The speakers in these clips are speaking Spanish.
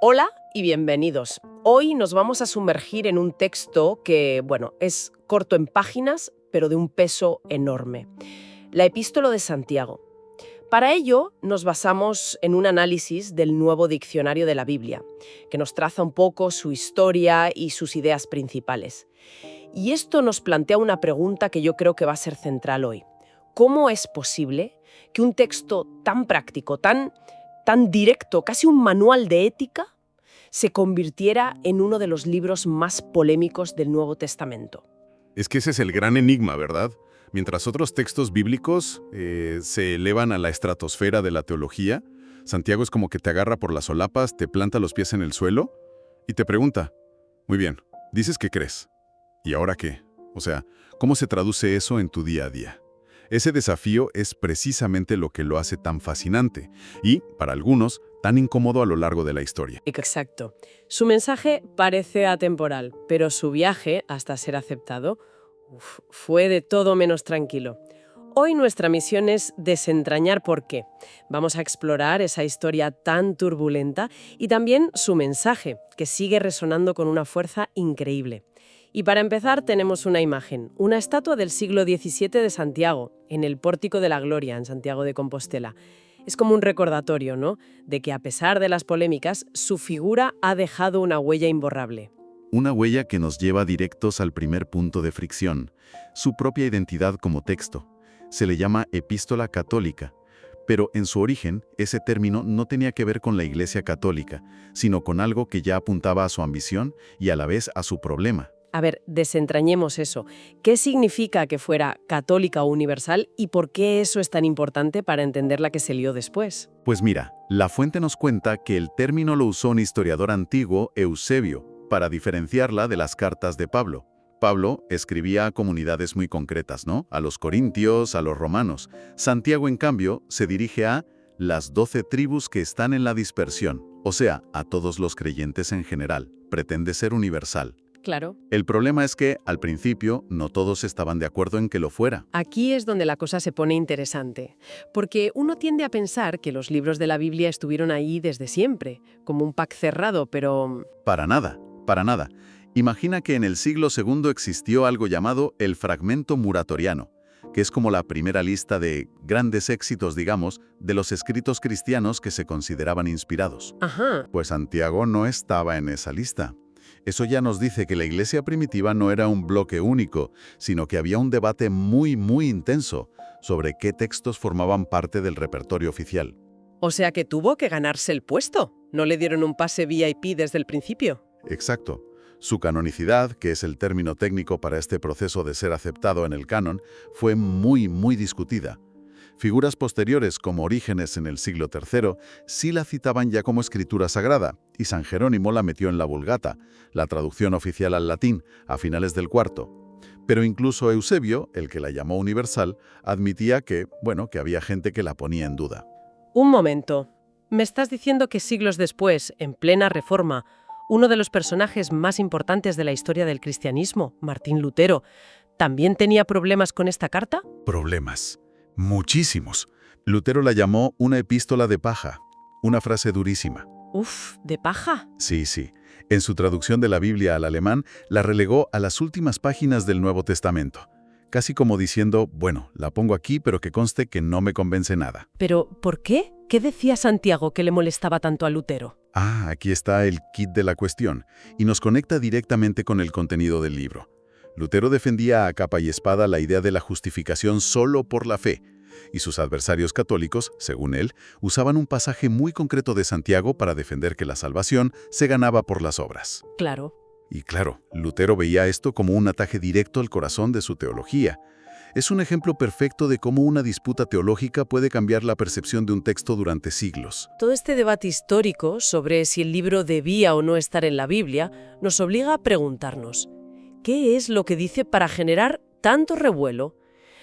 Hola y bienvenidos. Hoy nos vamos a sumergir en un texto que, es corto en páginas, pero de un peso enorme. La Epístola de Santiago. Para ello, nos basamos en un análisis del nuevo diccionario de la Biblia, que nos traza un poco su historia y sus ideas principales. Y esto nos plantea una pregunta que yo creo que va a ser central hoy. ¿Cómo es posible que un texto tan práctico, tan directo, casi un manual de ética, se convirtiera en uno de los libros más polémicos del Nuevo Testamento? Es que ese es el gran enigma, ¿verdad? Mientras otros textos bíblicos se elevan a la estratosfera de la teología, Santiago es como que te agarra por las solapas, te planta los pies en el suelo y te pregunta, muy bien, dices que crees, ¿y ahora qué? O sea, ¿cómo se traduce eso en tu día a día? Ese desafío es precisamente lo que lo hace tan fascinante y, para algunos, tan incómodo a lo largo de la historia. Exacto. Su mensaje parece atemporal, pero su viaje hasta ser aceptado fue de todo menos tranquilo. Hoy nuestra misión es desentrañar por qué. Vamos a explorar esa historia tan turbulenta y también su mensaje, que sigue resonando con una fuerza increíble. Y para empezar tenemos una imagen, una estatua del siglo XVII de Santiago, en el Pórtico de la Gloria, en Santiago de Compostela. Es como un recordatorio, ¿no?, de que a pesar de las polémicas, su figura ha dejado una huella imborrable. Una huella que nos lleva directos al primer punto de fricción, su propia identidad como texto. Se le llama epístola católica, pero en su origen ese término no tenía que ver con la Iglesia católica, sino con algo que ya apuntaba a su ambición y a la vez a su problema. A ver, desentrañemos eso. ¿Qué significa que fuera católica o universal y por qué eso es tan importante para entender la que se lió después? Pues mira, la fuente nos cuenta que el término lo usó un historiador antiguo, Eusebio, para diferenciarla de las cartas de Pablo. Pablo escribía a comunidades muy concretas, ¿no? A los corintios, a los romanos. Santiago, en cambio, se dirige a las 12 tribus que están en la dispersión, o sea, a todos los creyentes en general. Pretende ser universal. Claro. El problema es que, al principio, no todos estaban de acuerdo en que lo fuera. Aquí es donde la cosa se pone interesante, porque uno tiende a pensar que los libros de la Biblia estuvieron ahí desde siempre, como un pack cerrado, pero... Para nada, para nada. Imagina que en el siglo II existió algo llamado el fragmento muratoriano, que es como la primera lista de grandes éxitos, digamos, de los escritos cristianos que se consideraban inspirados. Ajá. Pues Santiago no estaba en esa lista. Eso ya nos dice que la iglesia primitiva no era un bloque único, sino que había un debate muy intenso sobre qué textos formaban parte del repertorio oficial. O sea que tuvo que ganarse el puesto. ¿No le dieron un pase VIP desde el principio? Exacto. Su canonicidad, que es el término técnico para este proceso de ser aceptado en el canon, fue muy discutida. Figuras posteriores, como Orígenes en el siglo III, sí la citaban ya como escritura sagrada, y San Jerónimo la metió en la Vulgata, la traducción oficial al latín, a finales del IV. Pero incluso Eusebio, el que la llamó universal, admitía que había gente que la ponía en duda. Un momento. ¿Me estás diciendo que siglos después, en plena Reforma, uno de los personajes más importantes de la historia del cristianismo, Martín Lutero, también tenía problemas con esta carta? Problemas. Muchísimos. Lutero la llamó una epístola de paja, una frase durísima. Uf, ¿de paja? Sí. En su traducción de la Biblia al alemán, la relegó a las últimas páginas del Nuevo Testamento. Casi como diciendo, la pongo aquí, pero que conste que no me convence nada. ¿Pero por qué? ¿Qué decía Santiago que le molestaba tanto a Lutero? Aquí está el kit de la cuestión, y nos conecta directamente con el contenido del libro. Lutero defendía a capa y espada la idea de la justificación solo por la fe, y sus adversarios católicos, según él, usaban un pasaje muy concreto de Santiago para defender que la salvación se ganaba por las obras. Claro. Y claro, Lutero veía esto como un ataque directo al corazón de su teología. Es un ejemplo perfecto de cómo una disputa teológica puede cambiar la percepción de un texto durante siglos. Todo este debate histórico sobre si el libro debía o no estar en la Biblia nos obliga a preguntarnos, ¿qué es lo que dice para generar tanto revuelo?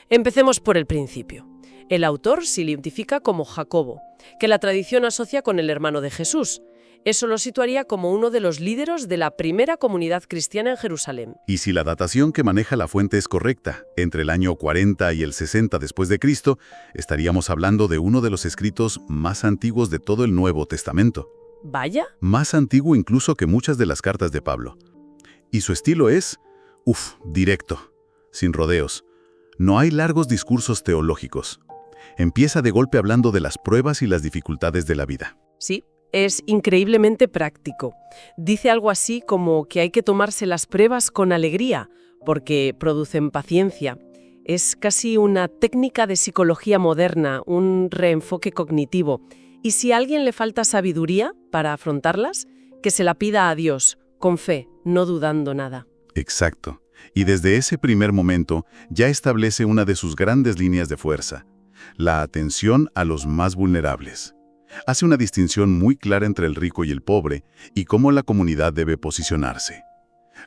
Empecemos por el principio. El autor se le identifica como Jacobo, que la tradición asocia con el hermano de Jesús. Eso lo situaría como uno de los líderes de la primera comunidad cristiana en Jerusalén. Y si la datación que maneja la fuente es correcta, entre el año 40 y el 60 después de Cristo, estaríamos hablando de uno de los escritos más antiguos de todo el Nuevo Testamento. Vaya. Más antiguo incluso que muchas de las cartas de Pablo. Y su estilo es, directo, sin rodeos. No hay largos discursos teológicos. Empieza de golpe hablando de las pruebas y las dificultades de la vida. Sí, es increíblemente práctico. Dice algo así como que hay que tomarse las pruebas con alegría, porque producen paciencia. Es casi una técnica de psicología moderna, un reenfoque cognitivo. Y si a alguien le falta sabiduría para afrontarlas, que se la pida a Dios, con fe, no dudando nada. Exacto. Y desde ese primer momento ya establece una de sus grandes líneas de fuerza, la atención a los más vulnerables. Hace una distinción muy clara entre el rico y el pobre y cómo la comunidad debe posicionarse.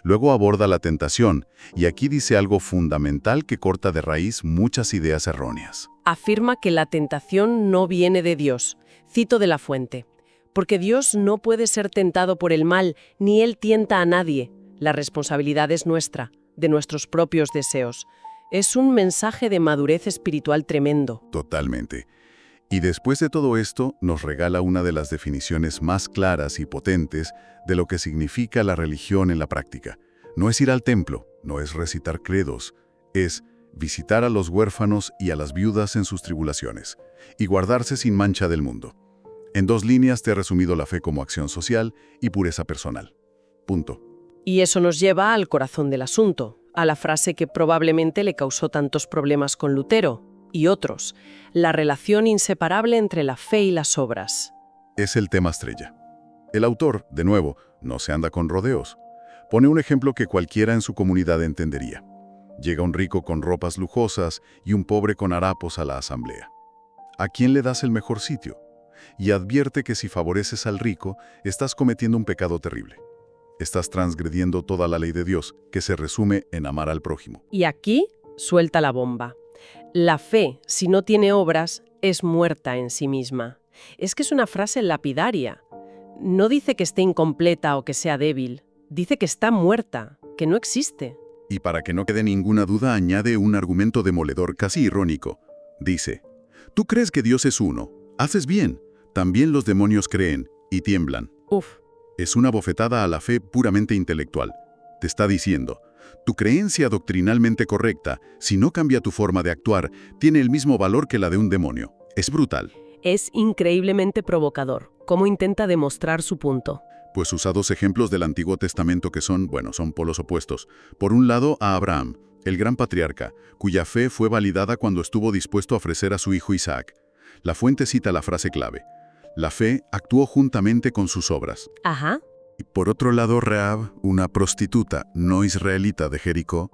Luego aborda la tentación, y aquí dice algo fundamental que corta de raíz muchas ideas erróneas. Afirma que la tentación no viene de Dios. Cito de la fuente. Porque Dios no puede ser tentado por el mal, ni Él tienta a nadie. La responsabilidad es nuestra, de nuestros propios deseos. Es un mensaje de madurez espiritual tremendo. Totalmente. Y después de todo esto, nos regala una de las definiciones más claras y potentes de lo que significa la religión en la práctica. No es ir al templo, no es recitar credos, es visitar a los huérfanos y a las viudas en sus tribulaciones, y guardarse sin mancha del mundo. En 2 líneas te he resumido la fe como acción social y pureza personal. Punto. Y eso nos lleva al corazón del asunto, a la frase que probablemente le causó tantos problemas con Lutero y otros, la relación inseparable entre la fe y las obras. Es el tema estrella. El autor, de nuevo, no se anda con rodeos. Pone un ejemplo que cualquiera en su comunidad entendería. Llega un rico con ropas lujosas y un pobre con harapos a la asamblea. ¿A quién le das el mejor sitio? Y advierte que si favoreces al rico, estás cometiendo un pecado terrible. Estás transgrediendo toda la ley de Dios, que se resume en amar al prójimo. Y aquí suelta la bomba. La fe, si no tiene obras, es muerta en sí misma. Es que es una frase lapidaria. No dice que esté incompleta o que sea débil. Dice que está muerta, que no existe. Y para que no quede ninguna duda, añade un argumento demoledor casi irónico. Dice, tú crees que Dios es uno. Haces bien. También los demonios creen y tiemblan. Es una bofetada a la fe puramente intelectual. Te está diciendo, tu creencia doctrinalmente correcta, si no cambia tu forma de actuar, tiene el mismo valor que la de un demonio. Es brutal. Es increíblemente provocador. ¿Cómo intenta demostrar su punto? Pues usa 2 ejemplos del Antiguo Testamento que son polos opuestos. Por un lado, a Abraham, el gran patriarca, cuya fe fue validada cuando estuvo dispuesto a ofrecer a su hijo Isaac. La fuente cita la frase clave. La fe actuó juntamente con sus obras. Ajá. Y por otro lado, Rahab, una prostituta no israelita de Jericó,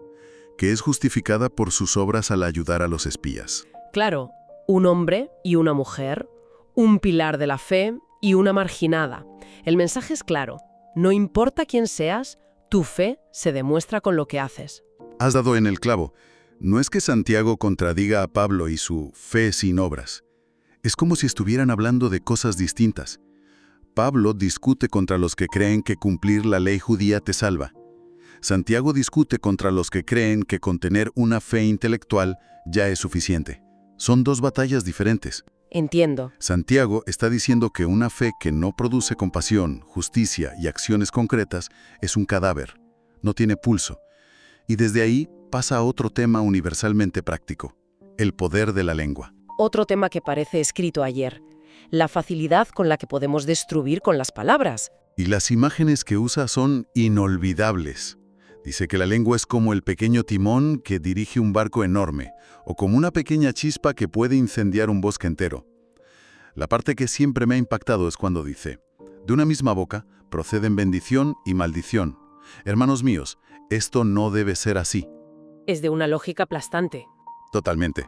que es justificada por sus obras al ayudar a los espías. Claro, un hombre y una mujer, un pilar de la fe y una marginada. El mensaje es claro. No importa quién seas, tu fe se demuestra con lo que haces. Has dado en el clavo. No es que Santiago contradiga a Pablo y su fe sin obras. Es como si estuvieran hablando de cosas distintas. Pablo discute contra los que creen que cumplir la ley judía te salva. Santiago discute contra los que creen que con tener una fe intelectual ya es suficiente. Son 2 batallas diferentes. Entiendo. Santiago está diciendo que una fe que no produce compasión, justicia y acciones concretas es un cadáver, no tiene pulso. Y desde ahí pasa a otro tema universalmente práctico, el poder de la lengua. Otro tema que parece escrito ayer, la facilidad con la que podemos destruir con las palabras. Y las imágenes que usa son inolvidables. Dice que la lengua es como el pequeño timón que dirige un barco enorme, o como una pequeña chispa que puede incendiar un bosque entero. La parte que siempre me ha impactado es cuando dice, de una misma boca proceden bendición y maldición. Hermanos míos, esto no debe ser así. Es de una lógica aplastante. Totalmente.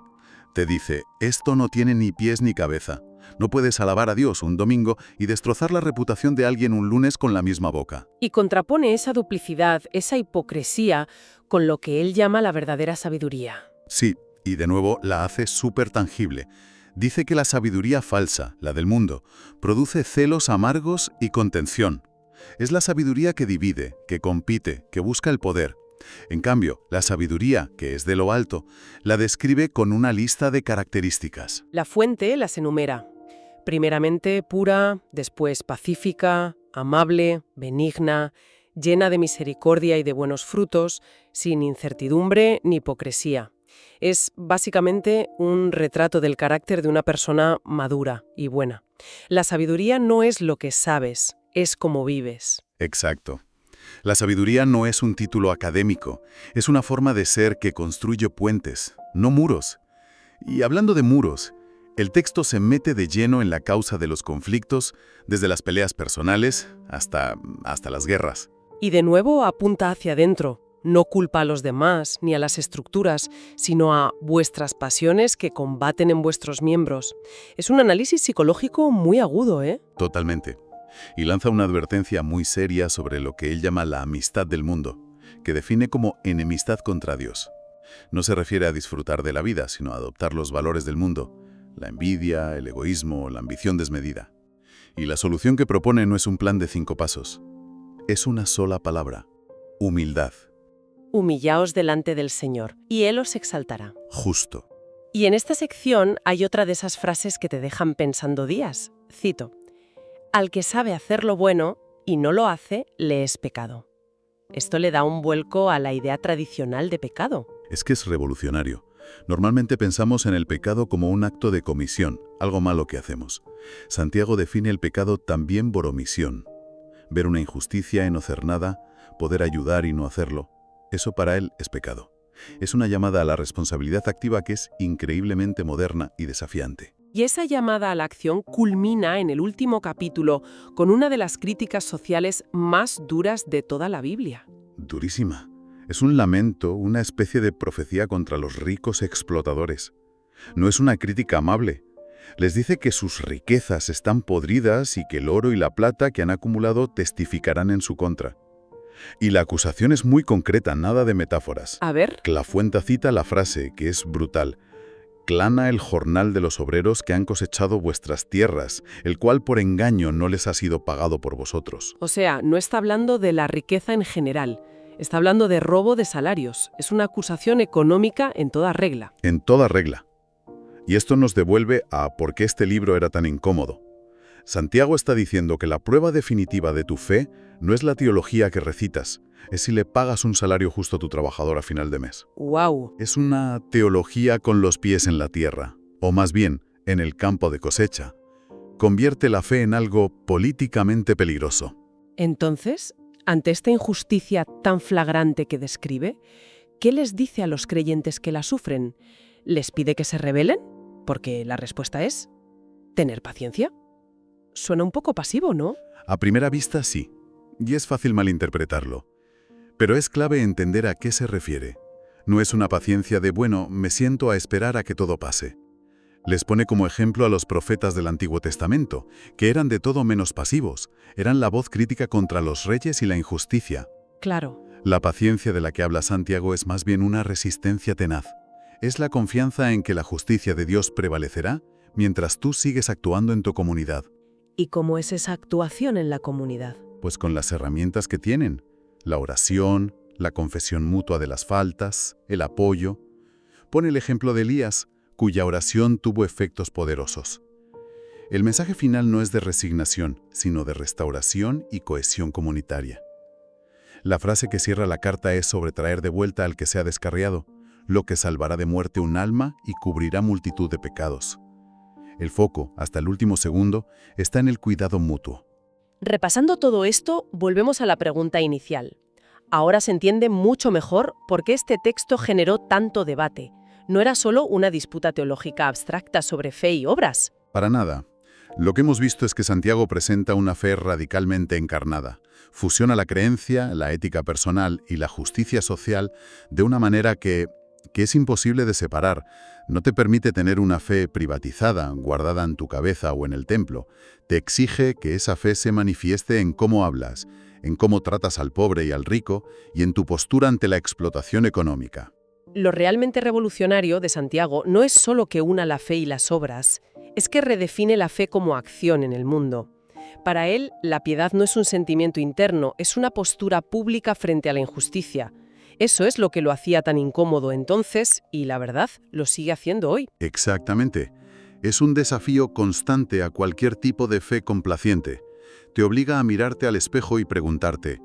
Te dice, esto no tiene ni pies ni cabeza. No puedes alabar a Dios un domingo y destrozar la reputación de alguien un lunes con la misma boca. Y contrapone esa duplicidad, esa hipocresía, con lo que él llama la verdadera sabiduría. Sí, y de nuevo la hace súper tangible. Dice que la sabiduría falsa, la del mundo, produce celos amargos y contención. Es la sabiduría que divide, que compite, que busca el poder. En cambio, la sabiduría, que es de lo alto, la describe con una lista de características. La fuente las enumera. Primeramente pura, después pacífica, amable, benigna, llena de misericordia y de buenos frutos, sin incertidumbre ni hipocresía. Es básicamente un retrato del carácter de una persona madura y buena. La sabiduría no es lo que sabes, es cómo vives. Exacto. La sabiduría no es un título académico, es una forma de ser que construye puentes, no muros. Y hablando de muros, el texto se mete de lleno en la causa de los conflictos, desde las peleas personales hasta las guerras. Y de nuevo apunta hacia adentro. No culpa a los demás ni a las estructuras, sino a vuestras pasiones que combaten en vuestros miembros. Es un análisis psicológico muy agudo, ¿eh? Totalmente. Y lanza una advertencia muy seria sobre lo que él llama la amistad del mundo, que define como enemistad contra Dios. No se refiere a disfrutar de la vida, sino a adoptar los valores del mundo, la envidia, el egoísmo, la ambición desmedida. Y la solución que propone no es un plan de 5 pasos. Es una sola palabra: humildad. Humillaos delante del Señor, y Él os exaltará. Justo. Y en esta sección hay otra de esas frases que te dejan pensando días. Cito: al que sabe hacer lo bueno y no lo hace, le es pecado. Esto le da un vuelco a la idea tradicional de pecado. Es que es revolucionario. Normalmente pensamos en el pecado como un acto de comisión, algo malo que hacemos. Santiago define el pecado también por omisión. Ver una injusticia y no hacer nada, poder ayudar y no hacerlo, eso para él es pecado. Es una llamada a la responsabilidad activa que es increíblemente moderna y desafiante. Y esa llamada a la acción culmina en el último capítulo con una de las críticas sociales más duras de toda la Biblia. Durísima. Es un lamento, una especie de profecía contra los ricos explotadores. No es una crítica amable. Les dice que sus riquezas están podridas y que el oro y la plata que han acumulado testificarán en su contra. Y la acusación es muy concreta, nada de metáforas. A ver. La fuente cita la frase, que es brutal: «Clana el jornal de los obreros que han cosechado vuestras tierras, el cual por engaño no les ha sido pagado por vosotros». O sea, no está hablando de la riqueza en general. Está hablando de robo de salarios. Es una acusación económica en toda regla. En toda regla. Y esto nos devuelve a por qué este libro era tan incómodo. Santiago está diciendo que la prueba definitiva de tu fe no es la teología que recitas, es si le pagas un salario justo a tu trabajador a final de mes. ¡Guau! Es una teología con los pies en la tierra, o más bien, en el campo de cosecha. Convierte la fe en algo políticamente peligroso. Entonces, ante esta injusticia tan flagrante que describe, ¿qué les dice a los creyentes que la sufren? ¿Les pide que se rebelen? Porque la respuesta es tener paciencia. Suena un poco pasivo, ¿no? A primera vista sí, y es fácil malinterpretarlo. Pero es clave entender a qué se refiere. No es una paciencia de, bueno, me siento a esperar a que todo pase. Les pone como ejemplo a los profetas del Antiguo Testamento, que eran de todo menos pasivos, eran la voz crítica contra los reyes y la injusticia. Claro. La paciencia de la que habla Santiago es más bien una resistencia tenaz. Es la confianza en que la justicia de Dios prevalecerá mientras tú sigues actuando en tu comunidad. ¿Y cómo es esa actuación en la comunidad? Pues con las herramientas que tienen: la oración, la confesión mutua de las faltas, el apoyo. Pone el ejemplo de Elías, cuya oración tuvo efectos poderosos. El mensaje final no es de resignación, sino de restauración y cohesión comunitaria. La frase que cierra la carta es sobre traer de vuelta al que se ha descarriado, lo que salvará de muerte un alma y cubrirá multitud de pecados. El foco, hasta el último segundo, está en el cuidado mutuo. Repasando todo esto, volvemos a la pregunta inicial. Ahora se entiende mucho mejor por qué este texto generó tanto debate. No era solo una disputa teológica abstracta sobre fe y obras. Para nada. Lo que hemos visto es que Santiago presenta una fe radicalmente encarnada. Fusiona la creencia, la ética personal y la justicia social de una manera que es imposible de separar. No te permite tener una fe privatizada, guardada en tu cabeza o en el templo. Te exige que esa fe se manifieste en cómo hablas, en cómo tratas al pobre y al rico y en tu postura ante la explotación económica. Lo realmente revolucionario de Santiago no es solo que una la fe y las obras, es que redefine la fe como acción en el mundo. Para él, la piedad no es un sentimiento interno, es una postura pública frente a la injusticia. Eso es lo que lo hacía tan incómodo entonces y, la verdad, lo sigue haciendo hoy. Exactamente. Es un desafío constante a cualquier tipo de fe complaciente. Te obliga a mirarte al espejo y preguntarte,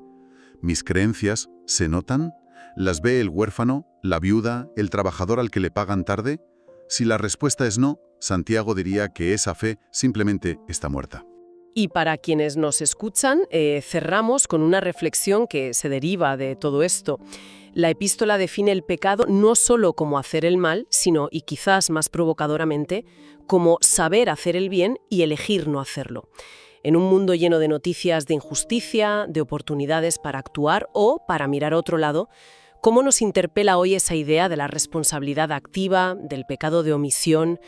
¿mis creencias se notan? ¿Las ve el huérfano, la viuda, el trabajador al que le pagan tarde? Si la respuesta es no, Santiago diría que esa fe simplemente está muerta. Y para quienes nos escuchan, cerramos con una reflexión que se deriva de todo esto. La epístola define el pecado no solo como hacer el mal, sino, y quizás más provocadoramente, como saber hacer el bien y elegir no hacerlo. En un mundo lleno de noticias de injusticia, de oportunidades para actuar o para mirar a otro lado, ¿cómo nos interpela hoy esa idea de la responsabilidad activa, del pecado de omisión?